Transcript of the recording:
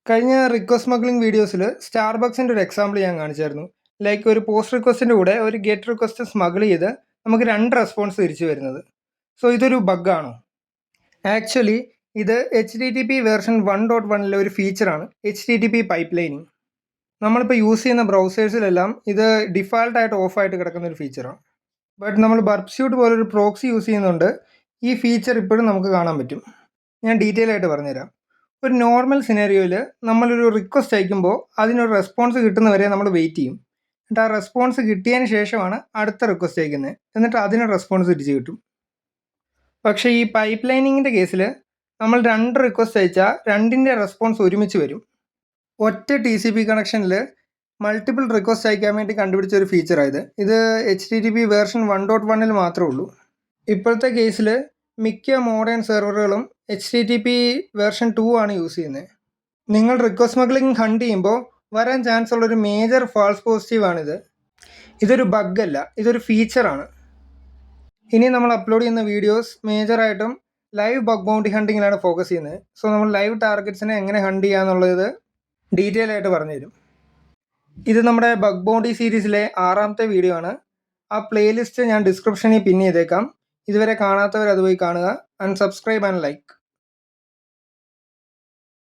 കഴിഞ്ഞ request smuggling വീഡിയോസിൽ സ്റ്റാർബക്സിൻ്റെ ഒരു എക്സാമ്പിൾ ഞാൻ കാണിച്ചായിരുന്നു. ലൈക്ക് ഒരു പോസ്റ്റ് റിക്വസ്റ്റിൻ്റെ കൂടെ ഒരു ഗെറ്റ് റിക്വസ്റ്റ് സ്മഗിൾ ചെയ്ത് നമുക്ക് 2 റെസ്പോൺസ് തിരിച്ചു വരുന്നത്. സോ ഇതൊരു ബഗ്ഗാണോ? ആക്ച്വലി ഇത് HTTP വേർഷൻ 1.1ലെ ഒരു ഫീച്ചറാണ്, HTTP പൈപ്പ് ലൈനിങ്. നമ്മളിപ്പോൾ യൂസ് ചെയ്യുന്ന ബ്രൗസേഴ്സിലെല്ലാം ഇത് ഡിഫാൾട്ടായിട്ട് ഓഫായിട്ട് കിടക്കുന്ന ഒരു ഫീച്ചറാണ്. ബട്ട് നമ്മൾ ബർപ്സ്യൂട്ട് പോലൊരു പ്രോക്സി യൂസ് ചെയ്യുന്നുണ്ട്, ഈ ഫീച്ചർ ഇപ്പോഴും നമുക്ക് കാണാൻ പറ്റും. ഞാൻ ഡീറ്റെയിൽ ആയിട്ട് പറഞ്ഞുതരാം. ഒരു നോർമൽ സിനാരിയോയിൽ നമ്മളൊരു റിക്വസ്റ്റ് അയക്കുമ്പോൾ അതിനൊരു റെസ്പോൺസ് കിട്ടുന്നവരെ നമ്മൾ വെയിറ്റ് ചെയ്യും. എന്നിട്ട് ആ റെസ്പോൺസ് കിട്ടിയതിന് ശേഷമാണ് അടുത്ത റിക്വസ്റ്റ് അയക്കുന്നത്, എന്നിട്ട് അതിന് റെസ്പോൺസ് തിരിച്ച് കിട്ടും. പക്ഷേ ഈ പൈപ്പ് ലൈനിങ്ങിൻ്റെ കേസിൽ നമ്മൾ 2 റിക്വസ്റ്റ് അയച്ചാൽ 2ൻ്റെ റെസ്പോൺസ് ഒരുമിച്ച് വരും. ഒറ്റ TCP കണക്ഷനിൽ മൾട്ടിപ്പിൾ റിക്വസ്റ്റ് അയക്കാൻ വേണ്ടി കണ്ടുപിടിച്ച ഒരു ഫീച്ചറായത്. ഇത് HTTP വേർഷൻ 1.1ൽ മാത്രമേ ഉള്ളൂ. ഇപ്പോഴത്തെ കേസിൽ മിക്ക മോഡേൺ സെർവറുകളും HTTP വേർഷൻ 2 ആണ് യൂസ് ചെയ്യുന്നത്. നിങ്ങൾ റിക്വസ്റ്റ് സ്മഗ്ലിംഗ് ഹണ്ട് ചെയ്യുമ്പോൾ വരാൻ ചാൻസ് ഉള്ളൊരു മേജർ ഫാൾസ് പോസിറ്റീവാണിത്. ഇതൊരു ബഗ്ഗല്ല, ഇതൊരു ഫീച്ചറാണ്. ഇനി നമ്മൾ അപ്ലോഡ് ചെയ്യുന്ന വീഡിയോസ് മേജറായിട്ടും ലൈവ് ബഗ് ബൗണ്ടി ഹണ്ടിങ്ങിലാണ് ഫോക്കസ് ചെയ്യുന്നത്. സോ നമ്മൾ ലൈവ് ടാർഗറ്റ്സിനെ എങ്ങനെ ഹണ്ട് ചെയ്യാന്നുള്ളത് ഡീറ്റെയിൽ ആയിട്ട് പറഞ്ഞുതരും. ഇത് നമ്മുടെ ബഗ് ബൗണ്ടി സീരീസിലെ 6ാമത്തെ വീഡിയോ ആണ്. ആ പ്ലേലിസ്റ്റ് ഞാൻ ഡിസ്ക്രിപ്ഷനിൽ പിൻ ചെയ്തേക്കാം. ഇതുവരെ കാണാത്തവർ അത് പോയി കാണുക. And subscribe and like.